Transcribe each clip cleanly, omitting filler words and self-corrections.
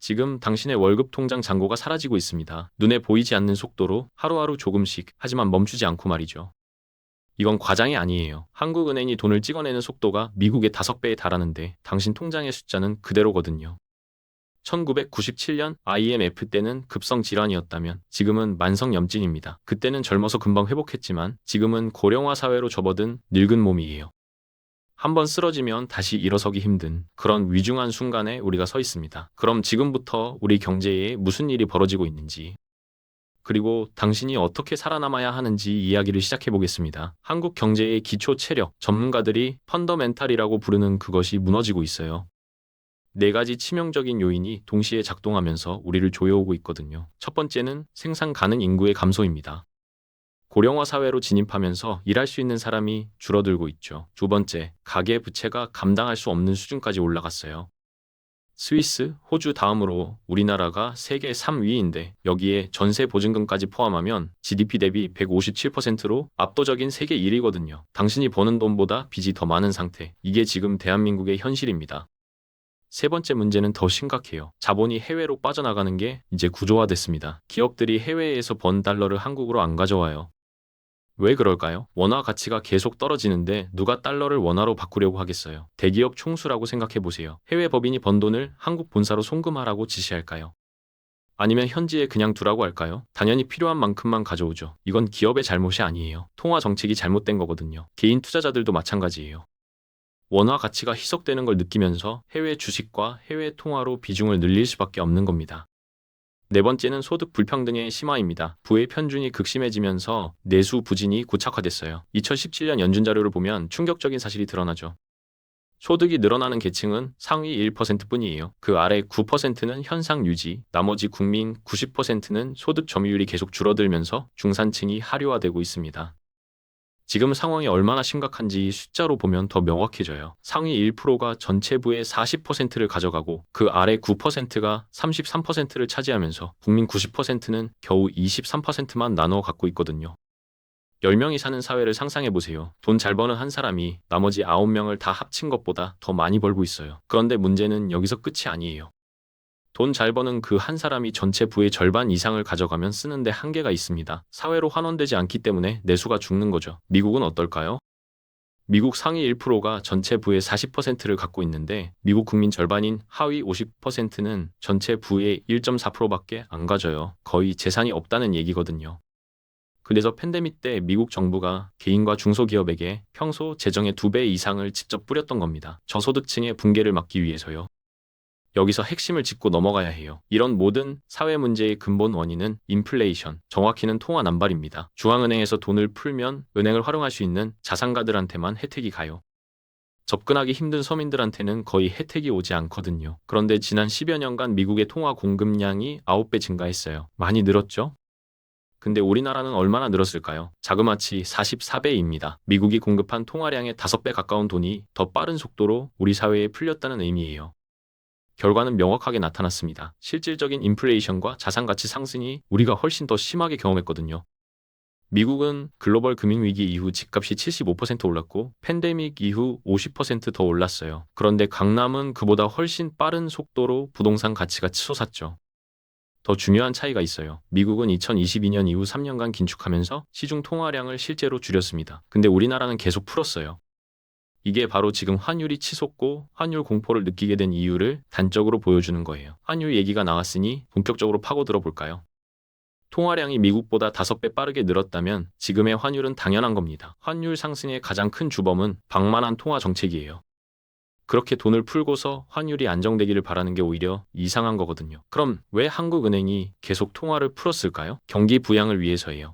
지금 당신의 월급 통장 잔고가 사라지고 있습니다. 눈에 보이지 않는 속도로 하루하루 조금씩, 하지만 멈추지 않고 말이죠. 이건 과장이 아니에요. 한국은행이 돈을 찍어내는 속도가 미국의 5배에 달하는데 당신 통장의 숫자는 그대로거든요. 1997년 IMF 때는 급성 질환이었다면 지금은 만성염진입니다. 그때는 젊어서 금방 회복했지만 지금은 고령화 사회로 접어든 늙은 몸이에요. 한번 쓰러지면 다시 일어서기 힘든 그런 위중한 순간에 우리가 서 있습니다. 그럼 지금부터 우리 경제에 무슨 일이 벌어지고 있는지, 그리고 당신이 어떻게 살아남아야 하는지 이야기를 시작해 보겠습니다. 한국 경제의 기초 체력, 전문가들이 펀더멘탈이라고 부르는 그것이 무너지고 있어요. 4가지 치명적인 요인이 동시에 작동하면서 우리를 조여오고 있거든요. 첫 번째는 생산 가능 인구의 감소입니다. 고령화 사회로 진입하면서 일할 수 있는 사람이 줄어들고 있죠. 두 번째, 가계 부채가 감당할 수 없는 수준까지 올라갔어요. 스위스, 호주 다음으로 우리나라가 세계 3위인데 여기에 전세 보증금까지 포함하면 GDP 대비 157%로 압도적인 세계 1위거든요. 당신이 버는 돈보다 빚이 더 많은 상태. 이게 지금 대한민국의 현실입니다. 세 번째 문제는 더 심각해요. 자본이 해외로 빠져나가는 게 이제 구조화됐습니다. 기업들이 해외에서 번 달러를 한국으로 안 가져와요. 왜 그럴까요? 원화 가치가 계속 떨어지는데 누가 달러를 원화로 바꾸려고 하겠어요? 대기업 총수라고 생각해 보세요. 해외 법인이 번 돈을 한국 본사로 송금하라고 지시할까요? 아니면 현지에 그냥 두라고 할까요? 당연히 필요한 만큼만 가져오죠. 이건 기업의 잘못이 아니에요. 통화 정책이 잘못된 거거든요. 개인 투자자들도 마찬가지예요. 원화 가치가 희석되는 걸 느끼면서 해외 주식과 해외 통화로 비중을 늘릴 수밖에 없는 겁니다. 네 번째는 소득 불평등의 심화입니다. 부의 편준이 극심해지면서 내수 부진이 고착화됐어요. 2017년 연준 자료를 보면 충격적인 사실이 드러나죠. 소득이 늘어나는 계층은 상위 1%뿐이에요. 그 아래 9%는 현상 유지, 나머지 국민 90%는 소득 점유율이 계속 줄어들면서 중산층이 하류화되고 있습니다. 지금 상황이 얼마나 심각한지 숫자로 보면 더 명확해져요. 상위 1%가 전체 부의 40%를 가져가고 그 아래 9%가 33%를 차지하면서 국민 90%는 겨우 23%만 나눠 갖고 있거든요. 10명이 사는 사회를 상상해보세요. 돈 잘 버는 한 사람이 나머지 9명을 다 합친 것보다 더 많이 벌고 있어요. 그런데 문제는 여기서 끝이 아니에요. 돈 잘 버는 그 한 사람이 전체 부의 절반 이상을 가져가면 쓰는데 한계가 있습니다. 사회로 환원되지 않기 때문에 내수가 죽는 거죠. 미국은 어떨까요? 미국 상위 1%가 전체 부의 40%를 갖고 있는데 미국 국민 절반인 하위 50%는 전체 부의 1.4%밖에 안 가져요. 거의 재산이 없다는 얘기거든요. 그래서 팬데믹 때 미국 정부가 개인과 중소기업에게 평소 재정의 2배 이상을 직접 뿌렸던 겁니다. 저소득층의 붕괴를 막기 위해서요. 여기서 핵심을 짚고 넘어가야 해요. 이런 모든 사회 문제의 근본 원인은 인플레이션, 정확히는 통화 남발입니다. 중앙은행에서 돈을 풀면 은행을 활용할 수 있는 자산가들한테만 혜택이 가요. 접근하기 힘든 서민들한테는 거의 혜택이 오지 않거든요. 그런데 지난 10여 년간 미국의 통화 공급량이 9배 증가했어요. 많이 늘었죠? 근데 우리나라는 얼마나 늘었을까요? 자그마치 44배입니다. 미국이 공급한 통화량의 5배 가까운 돈이 더 빠른 속도로 우리 사회에 풀렸다는 의미예요. 결과는 명확하게 나타났습니다. 실질적인 인플레이션과 자산가치 상승이 우리가 훨씬 더 심하게 경험했거든요. 미국은 글로벌 금융위기 이후 집값이 75% 올랐고 팬데믹 이후 50% 더 올랐어요. 그런데 강남은 그보다 훨씬 빠른 속도로 부동산 가치가 치솟았죠. 더 중요한 차이가 있어요. 미국은 2022년 이후 3년간 긴축하면서 시중 통화량을 실제로 줄였습니다. 근데 우리나라는 계속 풀었어요. 이게 바로 지금 환율이 치솟고 환율 공포를 느끼게 된 이유를 단적으로 보여주는 거예요. 환율 얘기가 나왔으니 본격적으로 파고들어 볼까요? 통화량이 미국보다 5배 빠르게 늘었다면 지금의 환율은 당연한 겁니다. 환율 상승의 가장 큰 주범은 방만한 통화 정책이에요. 그렇게 돈을 풀고서 환율이 안정되기를 바라는 게 오히려 이상한 거거든요. 그럼 왜 한국은행이 계속 통화를 풀었을까요? 경기 부양을 위해서예요.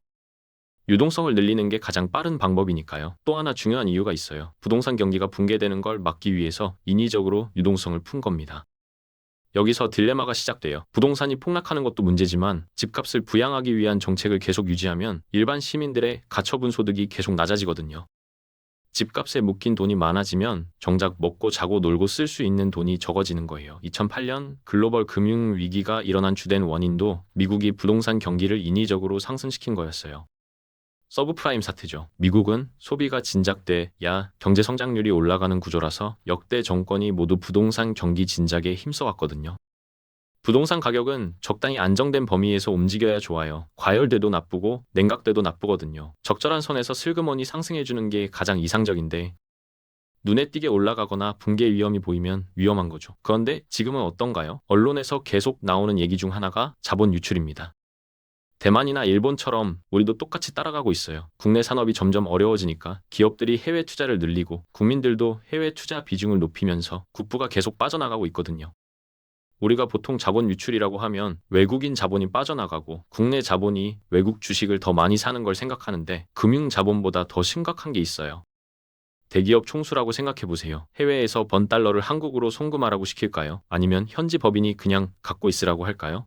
유동성을 늘리는 게 가장 빠른 방법이니까요. 또 하나 중요한 이유가 있어요. 부동산 경기가 붕괴되는 걸 막기 위해서 인위적으로 유동성을 푼 겁니다. 여기서 딜레마가 시작돼요. 부동산이 폭락하는 것도 문제지만 집값을 부양하기 위한 정책을 계속 유지하면 일반 시민들의 가처분 소득이 계속 낮아지거든요. 집값에 묶인 돈이 많아지면 정작 먹고 자고 놀고 쓸 수 있는 돈이 적어지는 거예요. 2008년 글로벌 금융 위기가 일어난 주된 원인도 미국이 부동산 경기를 인위적으로 상승시킨 거였어요. 서브프라임 사태죠. 미국은 소비가 진작돼야 경제 성장률이 올라가는 구조라서 역대 정권이 모두 부동산 경기 진작에 힘써왔거든요. 부동산 가격은 적당히 안정된 범위에서 움직여야 좋아요. 과열돼도 나쁘고 냉각돼도 나쁘거든요. 적절한 선에서 슬그머니 상승해주는 게 가장 이상적인데 눈에 띄게 올라가거나 붕괴 위험이 보이면 위험한 거죠. 그런데 지금은 어떤가요? 언론에서 계속 나오는 얘기 중 하나가 자본 유출입니다. 대만이나 일본처럼 우리도 똑같이 따라가고 있어요. 국내 산업이 점점 어려워지니까 기업들이 해외 투자를 늘리고 국민들도 해외 투자 비중을 높이면서 국부가 계속 빠져나가고 있거든요. 우리가 보통 자본 유출이라고 하면 외국인 자본이 빠져나가고 국내 자본이 외국 주식을 더 많이 사는 걸 생각하는데 금융 자본보다 더 심각한 게 있어요. 대기업 총수라고 생각해 보세요. 해외에서 번 달러를 한국으로 송금하라고 시킬까요? 아니면 현지 법인이 그냥 갖고 있으라고 할까요?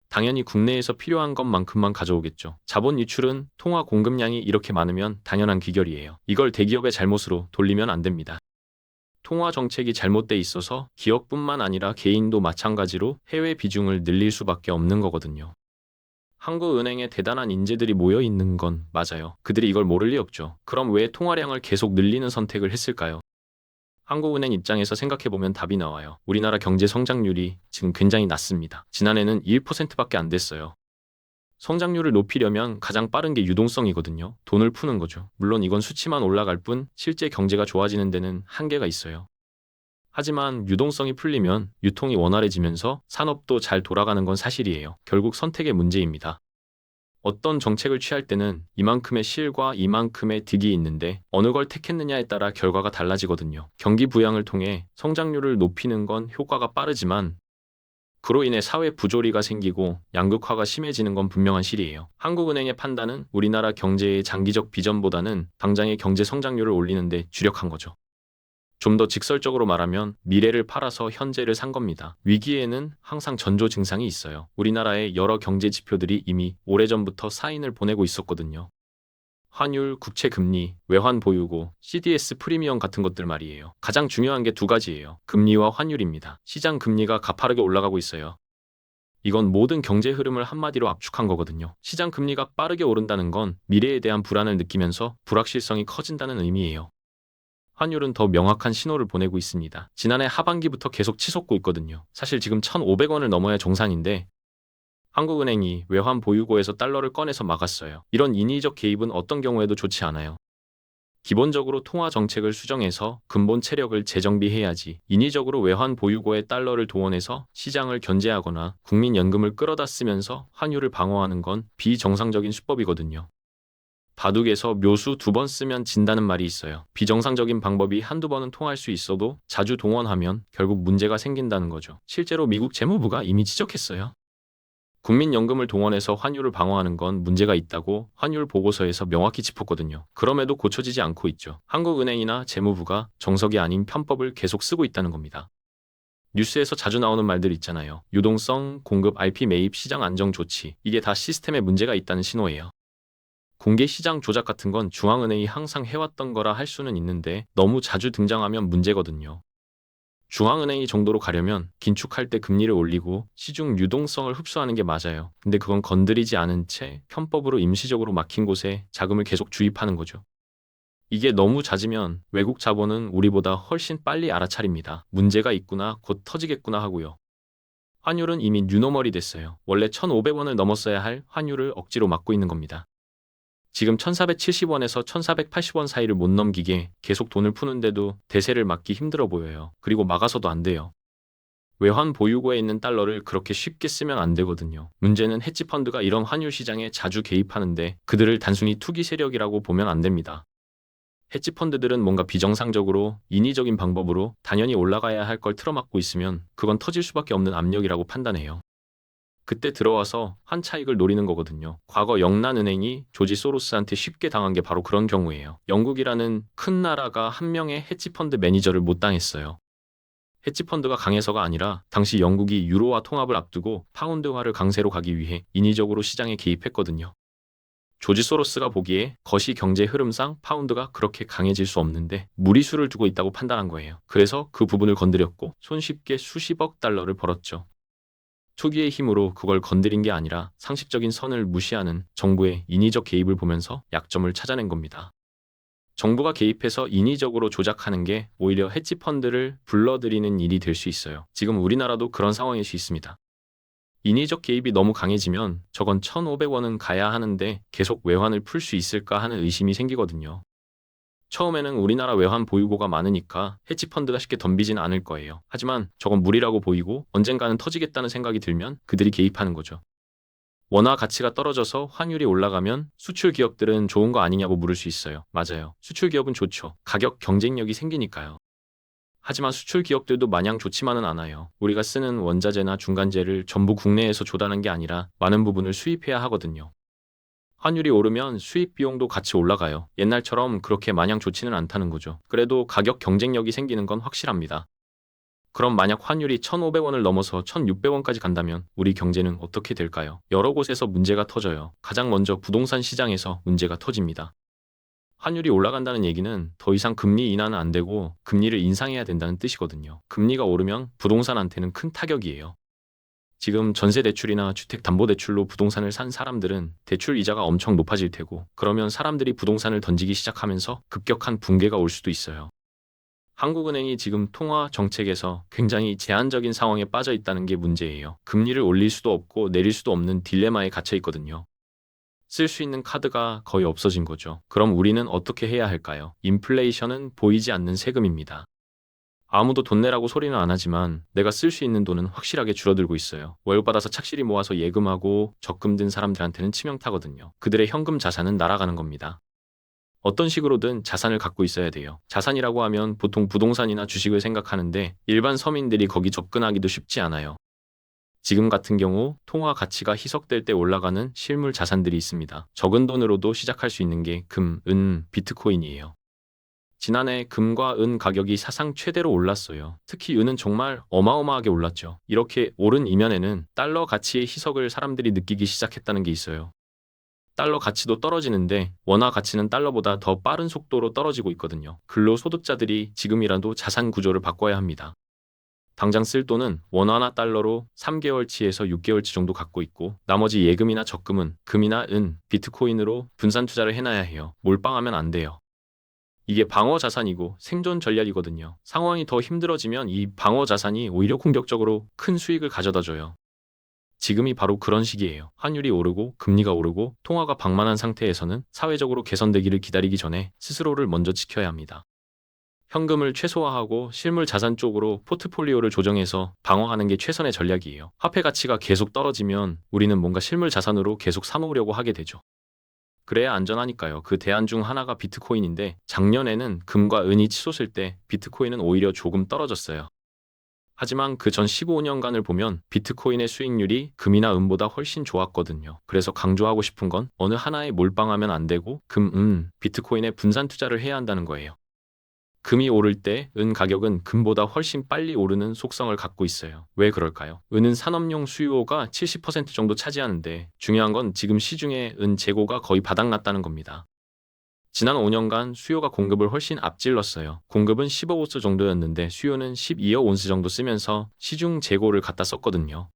당연히 국내에서 필요한 것만큼만 가져오겠죠. 자본 유출은 통화 공급량이 이렇게 많으면 당연한 귀결이에요. 이걸 대기업의 잘못으로 돌리면 안 됩니다. 통화 정책이 잘못돼 있어서 기업뿐만 아니라 개인도 마찬가지로 해외 비중을 늘릴 수밖에 없는 거거든요. 한국은행에 대단한 인재들이 모여 있는 건 맞아요. 그들이 이걸 모를 리 없죠. 그럼 왜 통화량을 계속 늘리는 선택을 했을까요? 한국은행 입장에서 생각해보면 답이 나와요. 우리나라 경제 성장률이 지금 굉장히 낮습니다. 지난해는 1%밖에 안 됐어요. 성장률을 높이려면 가장 빠른 게 유동성이거든요. 돈을 푸는 거죠. 물론 이건 수치만 올라갈 뿐 실제 경제가 좋아지는 데는 한계가 있어요. 하지만 유동성이 풀리면 유통이 원활해지면서 산업도 잘 돌아가는 건 사실이에요. 결국 선택의 문제입니다. 어떤 정책을 취할 때는 이만큼의 실과 이만큼의 득이 있는데 어느 걸 택했느냐에 따라 결과가 달라지거든요. 경기 부양을 통해 성장률을 높이는 건 효과가 빠르지만 그로 인해 사회 부조리가 생기고 양극화가 심해지는 건 분명한 실이에요. 한국은행의 판단은 우리나라 경제의 장기적 비전보다는 당장의 경제 성장률을 올리는 데 주력한 거죠. 좀 더 직설적으로 말하면 미래를 팔아서 현재를 산 겁니다. 위기에는 항상 전조 증상이 있어요. 우리나라의 여러 경제 지표들이 이미 오래전부터 사인을 보내고 있었거든요. 환율, 국채 금리, 외환 보유고, CDS 프리미엄 같은 것들 말이에요. 가장 중요한 게 두 가지예요. 금리와 환율입니다. 시장 금리가 가파르게 올라가고 있어요. 이건 모든 경제 흐름을 한마디로 압축한 거거든요. 시장 금리가 빠르게 오른다는 건 미래에 대한 불안을 느끼면서 불확실성이 커진다는 의미예요. 환율은 더 명확한 신호를 보내고 있습니다. 지난해 하반기부터 계속 치솟고 있거든요. 사실 지금 1,500원을 넘어야 정상인데 한국은행이 외환 보유고에서 달러를 꺼내서 막았어요. 이런 인위적 개입은 어떤 경우에도 좋지 않아요. 기본적으로 통화 정책을 수정해서 근본 체력을 재정비해야지 인위적으로 외환 보유고에 달러를 동원해서 시장을 견제하거나 국민연금을 끌어다 쓰면서 환율을 방어하는 건 비정상적인 수법이거든요. 바둑에서 묘수 2번 쓰면 진다는 말이 있어요. 비정상적인 방법이 한두 번은 통할 수 있어도 자주 동원하면 결국 문제가 생긴다는 거죠. 실제로 미국 재무부가 이미 지적했어요. 국민연금을 동원해서 환율을 방어하는 건 문제가 있다고 환율 보고서에서 명확히 짚었거든요. 그럼에도 고쳐지지 않고 있죠. 한국은행이나 재무부가 정석이 아닌 편법을 계속 쓰고 있다는 겁니다. 뉴스에서 자주 나오는 말들 있잖아요. 유동성, 공급, RP 매입, 시장 안정 조치. 이게 다 시스템에 문제가 있다는 신호예요. 공개 시장 조작 같은 건 중앙은행이 항상 해왔던 거라 할 수는 있는데 너무 자주 등장하면 문제거든요. 중앙은행이 정도로 가려면 긴축할 때 금리를 올리고 시중 유동성을 흡수하는 게 맞아요. 근데 그건 건드리지 않은 채 편법으로 임시적으로 막힌 곳에 자금을 계속 주입하는 거죠. 이게 너무 잦으면 외국 자본은 우리보다 훨씬 빨리 알아차립니다. 문제가 있구나, 곧 터지겠구나 하고요. 환율은 이미 뉴노멀이 됐어요. 원래 1,500원을 넘었어야 할 환율을 억지로 막고 있는 겁니다. 지금 1,470원에서 1,480원 사이를 못 넘기게 계속 돈을 푸는데도 대세를 막기 힘들어 보여요. 그리고 막아서도 안 돼요. 외환 보유고에 있는 달러를 그렇게 쉽게 쓰면 안 되거든요. 문제는 헤지펀드가 이런 환율 시장에 자주 개입하는데 그들을 단순히 투기 세력이라고 보면 안 됩니다. 헤지펀드들은 뭔가 비정상적으로 인위적인 방법으로 당연히 올라가야 할 걸 틀어막고 있으면 그건 터질 수밖에 없는 압력이라고 판단해요. 그때 들어와서 한 차익을 노리는 거거든요. 과거 영란은행이 조지 소로스한테 쉽게 당한 게 바로 그런 경우예요. 영국이라는 큰 나라가 한 명의 헤지펀드 매니저를 못 당했어요. 헤지펀드가 강해서가 아니라 당시 영국이 유로화 통합을 앞두고 파운드화를 강세로 가기 위해 인위적으로 시장에 개입했거든요. 조지 소로스가 보기에 거시 경제 흐름상 파운드가 그렇게 강해질 수 없는데 무리수를 두고 있다고 판단한 거예요. 그래서 그 부분을 건드렸고 손쉽게 수십억 달러를 벌었죠. 투기의 힘으로 그걸 건드린 게 아니라 상식적인 선을 무시하는 정부의 인위적 개입을 보면서 약점을 찾아낸 겁니다. 정부가 개입해서 인위적으로 조작하는 게 오히려 헤지펀드를 불러들이는 일이 될 수 있어요. 지금 우리나라도 그런 상황일 수 있습니다. 인위적 개입이 너무 강해지면 저건 1,500원은 가야 하는데 계속 외환을 풀 수 있을까 하는 의심이 생기거든요. 처음에는 우리나라 외환 보유고가 많으니까 헤지펀드가 쉽게 덤비진 않을 거예요. 하지만 저건 무리라고 보이고 언젠가는 터지겠다는 생각이 들면 그들이 개입하는 거죠. 원화 가치가 떨어져서 환율이 올라가면 수출 기업들은 좋은 거 아니냐고 물을 수 있어요. 맞아요. 수출 기업은 좋죠. 가격 경쟁력이 생기니까요. 하지만 수출 기업들도 마냥 좋지만은 않아요. 우리가 쓰는 원자재나 중간재를 전부 국내에서 조달한 게 아니라 많은 부분을 수입해야 하거든요. 환율이 오르면 수입 비용도 같이 올라가요. 옛날처럼 그렇게 마냥 좋지는 않다는 거죠. 그래도 가격 경쟁력이 생기는 건 확실합니다. 그럼 만약 환율이 1,500원을 넘어서 1,600원까지 간다면 우리 경제는 어떻게 될까요? 여러 곳에서 문제가 터져요. 가장 먼저 부동산 시장에서 문제가 터집니다. 환율이 올라간다는 얘기는 더 이상 금리 인하는 안 되고 금리를 인상해야 된다는 뜻이거든요. 금리가 오르면 부동산한테는 큰 타격이에요. 지금 전세 대출이나 주택 담보 대출로 부동산을 산 사람들은 대출 이자가 엄청 높아질 테고, 그러면 사람들이 부동산을 던지기 시작하면서 급격한 붕괴가 올 수도 있어요. 한국은행이 지금 통화 정책에서 굉장히 제한적인 상황에 빠져 있다는 게 문제예요. 금리를 올릴 수도 없고 내릴 수도 없는 딜레마에 갇혀 있거든요. 쓸 수 있는 카드가 거의 없어진 거죠. 그럼 우리는 어떻게 해야 할까요? 인플레이션은 보이지 않는 세금입니다. 아무도 돈 내라고 소리는 안 하지만 내가 쓸 수 있는 돈은 확실하게 줄어들고 있어요. 월급 받아서 착실히 모아서 예금하고 적금 든 사람들한테는 치명타거든요. 그들의 현금 자산은 날아가는 겁니다. 어떤 식으로든 자산을 갖고 있어야 돼요. 자산이라고 하면 보통 부동산이나 주식을 생각하는데 일반 서민들이 거기 접근하기도 쉽지 않아요. 지금 같은 경우 통화 가치가 희석될 때 올라가는 실물 자산들이 있습니다. 적은 돈으로도 시작할 수 있는 게 금, 은, 비트코인이에요. 지난해 금과 은 가격이 사상 최대로 올랐어요. 특히 은은 정말 어마어마하게 올랐죠. 이렇게 오른 이면에는 달러 가치의 희석을 사람들이 느끼기 시작했다는 게 있어요. 달러 가치도 떨어지는데 원화 가치는 달러보다 더 빠른 속도로 떨어지고 있거든요. 근로소득자들이 지금이라도 자산 구조를 바꿔야 합니다. 당장 쓸 돈은 원화나 달러로 3개월치에서 6개월치 정도 갖고 있고, 나머지 예금이나 적금은 금이나 은, 비트코인으로 분산 투자를 해놔야 해요. 몰빵하면 안 돼요. 이게 방어 자산이고 생존 전략이거든요. 상황이 더 힘들어지면 이 방어 자산이 오히려 공격적으로 큰 수익을 가져다 줘요. 지금이 바로 그런 시기예요. 환율이 오르고 금리가 오르고 통화가 방만한 상태에서는 사회적으로 개선되기를 기다리기 전에 스스로를 먼저 지켜야 합니다. 현금을 최소화하고 실물 자산 쪽으로 포트폴리오를 조정해서 방어하는 게 최선의 전략이에요. 화폐 가치가 계속 떨어지면 우리는 뭔가 실물 자산으로 계속 사놓으려고 하게 되죠. 그래야 안전하니까요. 그 대안 중 하나가 비트코인인데, 작년에는 금과 은이 치솟을 때 비트코인은 오히려 조금 떨어졌어요. 하지만 그 전 15년간을 보면 비트코인의 수익률이 금이나 은보다 훨씬 좋았거든요. 그래서 강조하고 싶은 건 어느 하나에 몰빵하면 안 되고 금, 은, 비트코인에 분산 투자를 해야 한다는 거예요. 금이 오를 때 은 가격은 금보다 훨씬 빨리 오르는 속성을 갖고 있어요. 왜 그럴까요? 은은 산업용 수요가 70% 정도 차지하는데, 중요한 건 지금 시중에 은 재고가 거의 바닥났다는 겁니다. 지난 5년간 수요가 공급을 훨씬 앞질렀어요. 공급은 15온스 정도였는데 수요는 12억 온스 정도 쓰면서 시중 재고를 갖다 썼거든요.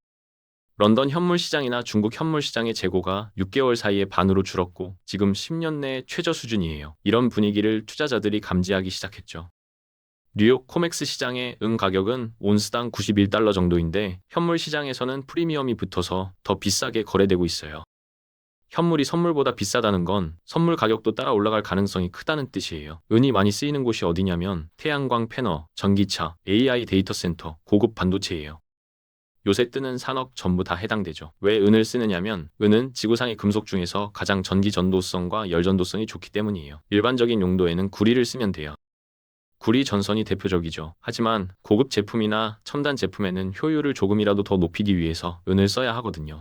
런던 현물 시장이나 중국 현물 시장의 재고가 6개월 사이에 반으로 줄었고 지금 10년 내 최저 수준이에요. 이런 분위기를 투자자들이 감지하기 시작했죠. 뉴욕 코맥스 시장의 은 가격은 온스당 91달러 정도인데 현물 시장에서는 프리미엄이 붙어서 더 비싸게 거래되고 있어요. 현물이 선물보다 비싸다는 건 선물 가격도 따라 올라갈 가능성이 크다는 뜻이에요. 은이 많이 쓰이는 곳이 어디냐면 태양광 패널, 전기차, AI 데이터 센터, 고급 반도체예요. 요새 뜨는 산업 전부 다 해당되죠. 왜 은을 쓰느냐면 은은 지구상의 금속 중에서 가장 전기 전도성과 열 전도성이 좋기 때문이에요. 일반적인 용도에는 구리를 쓰면 돼요. 구리 전선이 대표적이죠. 하지만 고급 제품이나 첨단 제품에는 효율을 조금이라도 더 높이기 위해서 은을 써야 하거든요.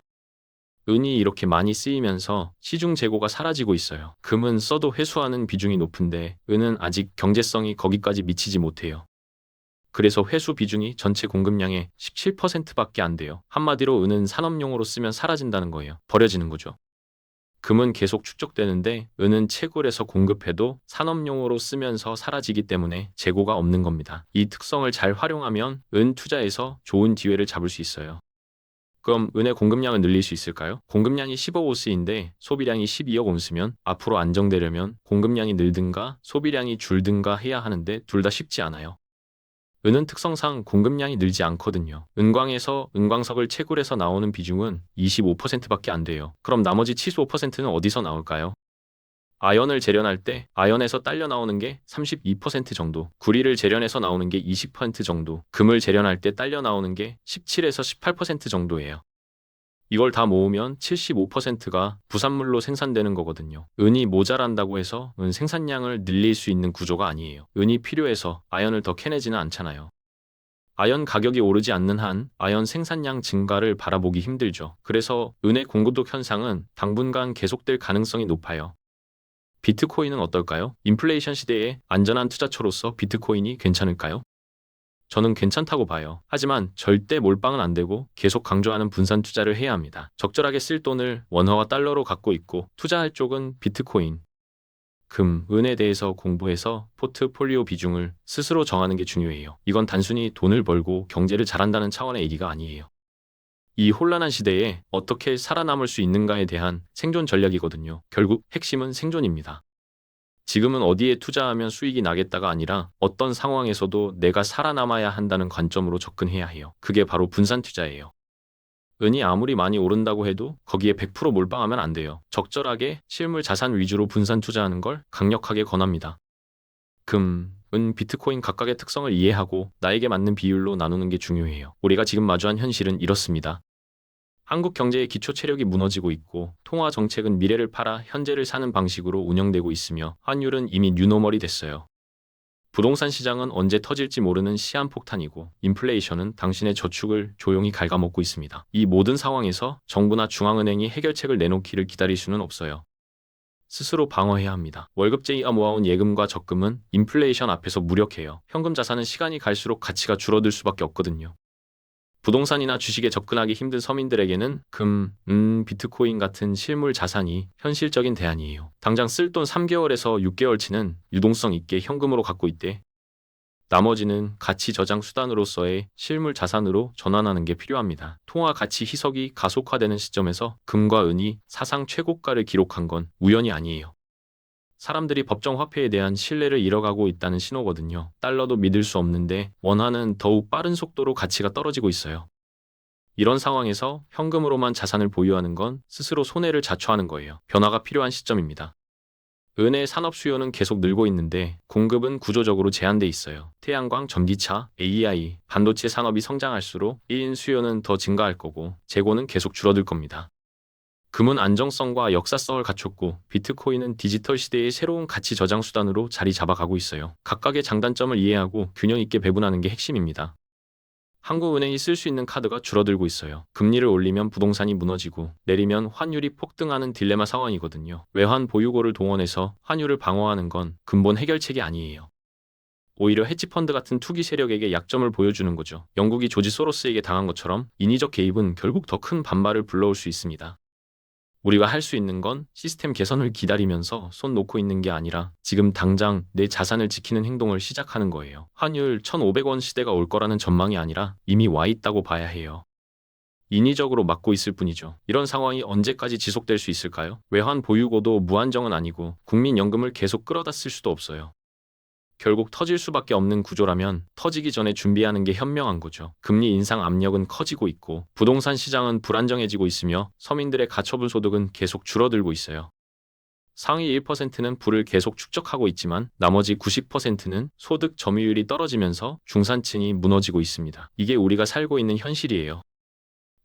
은이 이렇게 많이 쓰이면서 시중 재고가 사라지고 있어요. 금은 써도 회수하는 비중이 높은데 은은 아직 경제성이 거기까지 미치지 못해요. 그래서 회수 비중이 전체 공급량의 17%밖에 안 돼요. 한마디로 은은 산업용으로 쓰면 사라진다는 거예요. 버려지는 거죠. 금은 계속 축적되는데 은은 채굴해서 공급해도 산업용으로 쓰면서 사라지기 때문에 재고가 없는 겁니다. 이 특성을 잘 활용하면 은 투자에서 좋은 기회를 잡을 수 있어요. 그럼 은의 공급량을 늘릴 수 있을까요? 공급량이 15온스인데 소비량이 12억 온스면 앞으로 안정되려면 공급량이 늘든가 소비량이 줄든가 해야 하는데 둘 다 쉽지 않아요. 은은 특성상 공급량이 늘지 않거든요. 은광에서 은광석을 채굴해서 나오는 비중은 25%밖에 안 돼요. 그럼 나머지 75%는 어디서 나올까요? 아연을 재련할 때 아연에서 딸려 나오는 게 32% 정도, 구리를 재련해서 나오는 게 20% 정도, 금을 재련할 때 딸려 나오는 게 17에서 18% 정도예요. 이걸 다 모으면 75%가 부산물로 생산되는 거거든요. 은이 모자란다고 해서 은 생산량을 늘릴 수 있는 구조가 아니에요. 은이 필요해서 아연을 더 캐내지는 않잖아요. 아연 가격이 오르지 않는 한 아연 생산량 증가를 바라보기 힘들죠. 그래서 은의 공급독 현상은 당분간 계속될 가능성이 높아요. 비트코인은 어떨까요? 인플레이션 시대에 안전한 투자처로서 비트코인이 괜찮을까요? 저는 괜찮다고 봐요. 하지만 절대 몰빵은 안 되고 계속 강조하는 분산 투자를 해야 합니다. 적절하게 쓸 돈을 원화와 달러로 갖고 있고 투자할 쪽은 비트코인, 금, 은에 대해서 공부해서 포트폴리오 비중을 스스로 정하는 게 중요해요. 이건 단순히 돈을 벌고 경제를 잘한다는 차원의 얘기가 아니에요. 이 혼란한 시대에 어떻게 살아남을 수 있는가에 대한 생존 전략이거든요. 결국 핵심은 생존입니다. 지금은 어디에 투자하면 수익이 나겠다가 아니라 어떤 상황에서도 내가 살아남아야 한다는 관점으로 접근해야 해요. 그게 바로 분산 투자예요. 은이 아무리 많이 오른다고 해도 거기에 100% 몰빵하면 안 돼요. 적절하게 실물 자산 위주로 분산 투자하는 걸 강력하게 권합니다. 금, 은, 비트코인 각각의 특성을 이해하고 나에게 맞는 비율로 나누는 게 중요해요. 우리가 지금 마주한 현실은 이렇습니다. 한국 경제의 기초 체력이 무너지고 있고 통화 정책은 미래를 팔아 현재를 사는 방식으로 운영되고 있으며 환율은 이미 뉴노멀이 됐어요. 부동산 시장은 언제 터질지 모르는 시한폭탄이고 인플레이션은 당신의 저축을 조용히 갉아먹고 있습니다. 이 모든 상황에서 정부나 중앙은행이 해결책을 내놓기를 기다릴 수는 없어요. 스스로 방어해야 합니다. 월급쟁이가 모아온 예금과 적금은 인플레이션 앞에서 무력해요. 현금 자산은 시간이 갈수록 가치가 줄어들 수밖에 없거든요. 부동산이나 주식에 접근하기 힘든 서민들에게는 금, 비트코인 같은 실물 자산이 현실적인 대안이에요. 당장 쓸 돈 3개월에서 6개월치는 유동성 있게 현금으로 갖고 있대. 나머지는 가치 저장 수단으로서의 실물 자산으로 전환하는 게 필요합니다. 통화 가치 희석이 가속화되는 시점에서 금과 은이 사상 최고가를 기록한 건 우연이 아니에요. 사람들이 법정 화폐에 대한 신뢰를 잃어가고 있다는 신호거든요. 달러도 믿을 수 없는데 원화는 더욱 빠른 속도로 가치가 떨어지고 있어요. 이런 상황에서 현금으로만 자산을 보유하는 건 스스로 손해를 자초하는 거예요. 변화가 필요한 시점입니다. 은의 산업 수요는 계속 늘고 있는데 공급은 구조적으로 제한돼 있어요. 태양광, 전기차, AI, 반도체 산업이 성장할수록 1인 수요는 더 증가할 거고 재고는 계속 줄어들 겁니다. 금은 안정성과 역사성을 갖췄고 비트코인은 디지털 시대의 새로운 가치 저장 수단으로 자리 잡아가고 있어요. 각각의 장단점을 이해하고 균형 있게 배분하는 게 핵심입니다. 한국은행이 쓸 수 있는 카드가 줄어들고 있어요. 금리를 올리면 부동산이 무너지고 내리면 환율이 폭등하는 딜레마 상황이거든요. 외환 보유고를 동원해서 환율을 방어하는 건 근본 해결책이 아니에요. 오히려 헤지펀드 같은 투기 세력에게 약점을 보여주는 거죠. 영국이 조지 소로스에게 당한 것처럼 인위적 개입은 결국 더 큰 반발을 불러올 수 있습니다. 우리가 할 수 있는 건 시스템 개선을 기다리면서 손 놓고 있는 게 아니라 지금 당장 내 자산을 지키는 행동을 시작하는 거예요. 환율 1,500원 시대가 올 거라는 전망이 아니라 이미 와 있다고 봐야 해요. 인위적으로 막고 있을 뿐이죠. 이런 상황이 언제까지 지속될 수 있을까요? 외환 보유고도 무한정은 아니고 국민연금을 계속 끌어다 쓸 수도 없어요. 결국 터질 수밖에 없는 구조라면 터지기 전에 준비하는 게 현명한 거죠. 금리 인상 압력은 커지고 있고 부동산 시장은 불안정해지고 있으며 서민들의 가처분 소득은 계속 줄어들고 있어요. 상위 1%는 부를 계속 축적하고 있지만 나머지 90%는 소득 점유율이 떨어지면서 중산층이 무너지고 있습니다. 이게 우리가 살고 있는 현실이에요.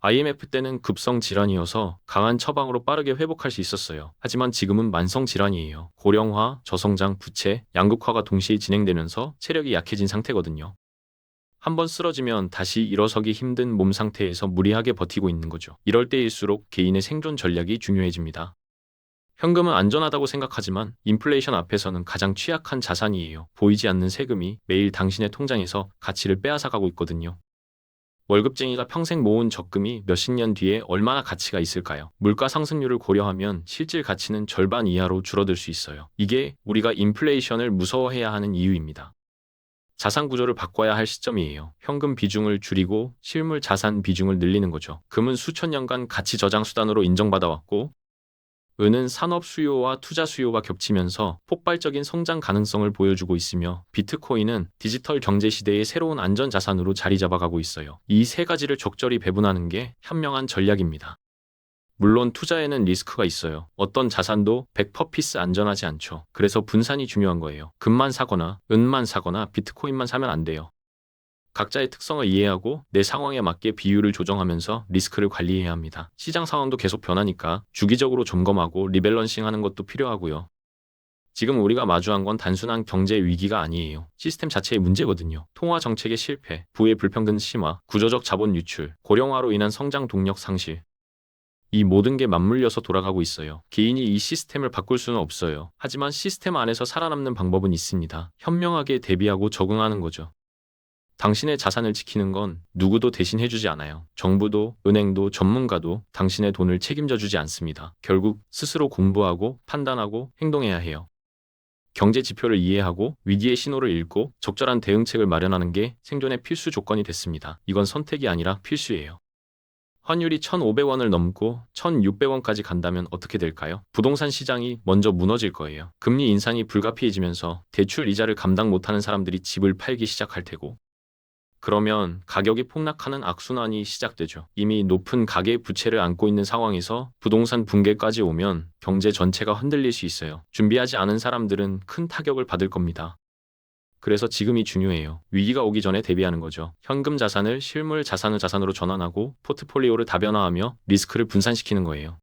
IMF 때는 급성 질환이어서 강한 처방으로 빠르게 회복할 수 있었어요. 하지만 지금은 만성 질환이에요. 고령화, 저성장, 부채, 양극화가 동시에 진행되면서 체력이 약해진 상태거든요. 한번 쓰러지면 다시 일어서기 힘든 몸 상태에서 무리하게 버티고 있는 거죠. 이럴 때일수록 개인의 생존 전략이 중요해집니다. 현금은 안전하다고 생각하지만 인플레이션 앞에서는 가장 취약한 자산이에요. 보이지 않는 세금이 매일 당신의 통장에서 가치를 빼앗아가고 있거든요. 월급쟁이가 평생 모은 적금이 몇십 년 뒤에 얼마나 가치가 있을까요? 물가 상승률을 고려하면 실질 가치는 절반 이하로 줄어들 수 있어요. 이게 우리가 인플레이션을 무서워해야 하는 이유입니다. 자산 구조를 바꿔야 할 시점이에요. 현금 비중을 줄이고 실물 자산 비중을 늘리는 거죠. 금은 수천 년간 가치 저장 수단으로 인정받아왔고 은은 산업 수요와 투자 수요가 겹치면서 폭발적인 성장 가능성을 보여주고 있으며 비트코인은 디지털 경제 시대의 새로운 안전 자산으로 자리 잡아가고 있어요. 이 세 가지를 적절히 배분하는 게 현명한 전략입니다. 물론 투자에는 리스크가 있어요. 어떤 자산도 100% 안전하지 않죠. 그래서 분산이 중요한 거예요. 금만 사거나 은만 사거나 비트코인만 사면 안 돼요. 각자의 특성을 이해하고 내 상황에 맞게 비율을 조정하면서 리스크를 관리해야 합니다. 시장 상황도 계속 변하니까 주기적으로 점검하고 리밸런싱하는 것도 필요하고요. 지금 우리가 마주한 건 단순한 경제 위기가 아니에요. 시스템 자체의 문제거든요. 통화 정책의 실패, 부의 불평등 심화, 구조적 자본 유출, 고령화로 인한 성장 동력 상실. 이 모든 게 맞물려서 돌아가고 있어요. 개인이 이 시스템을 바꿀 수는 없어요. 하지만 시스템 안에서 살아남는 방법은 있습니다. 현명하게 대비하고 적응하는 거죠. 당신의 자산을 지키는 건 누구도 대신 해주지 않아요. 정부도, 은행도, 전문가도 당신의 돈을 책임져 주지 않습니다. 결국 스스로 공부하고 판단하고 행동해야 해요. 경제 지표를 이해하고 위기의 신호를 읽고 적절한 대응책을 마련하는 게 생존의 필수 조건이 됐습니다. 이건 선택이 아니라 필수예요. 환율이 1,500원을 넘고 1,600원까지 간다면 어떻게 될까요? 부동산 시장이 먼저 무너질 거예요. 금리 인상이 불가피해지면서 대출 이자를 감당 못하는 사람들이 집을 팔기 시작할 테고, 그러면 가격이 폭락하는 악순환이 시작되죠. 이미 높은 가계 부채를 안고 있는 상황에서 부동산 붕괴까지 오면 경제 전체가 흔들릴 수 있어요. 준비하지 않은 사람들은 큰 타격을 받을 겁니다. 그래서 지금이 중요해요. 위기가 오기 전에 대비하는 거죠. 현금 자산을 실물 자산으로 전환하고 포트폴리오를 다변화하며 리스크를 분산시키는 거예요.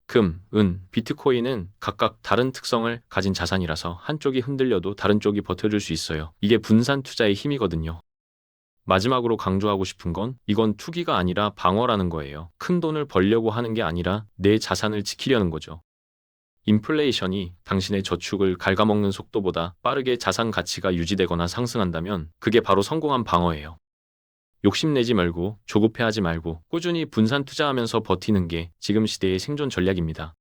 금, 은, 비트코인은 각각 다른 특성을 가진 자산이라서 한쪽이 흔들려도 다른 쪽이 버텨줄 수 있어요. 이게 분산 투자의 힘이거든요. 마지막으로 강조하고 싶은 건 이건 투기가 아니라 방어라는 거예요. 큰 돈을 벌려고 하는 게 아니라 내 자산을 지키려는 거죠. 인플레이션이 당신의 저축을 갉아먹는 속도보다 빠르게 자산 가치가 유지되거나 상승한다면 그게 바로 성공한 방어예요. 욕심내지 말고 조급해하지 말고 꾸준히 분산 투자하면서 버티는 게 지금 시대의 생존 전략입니다.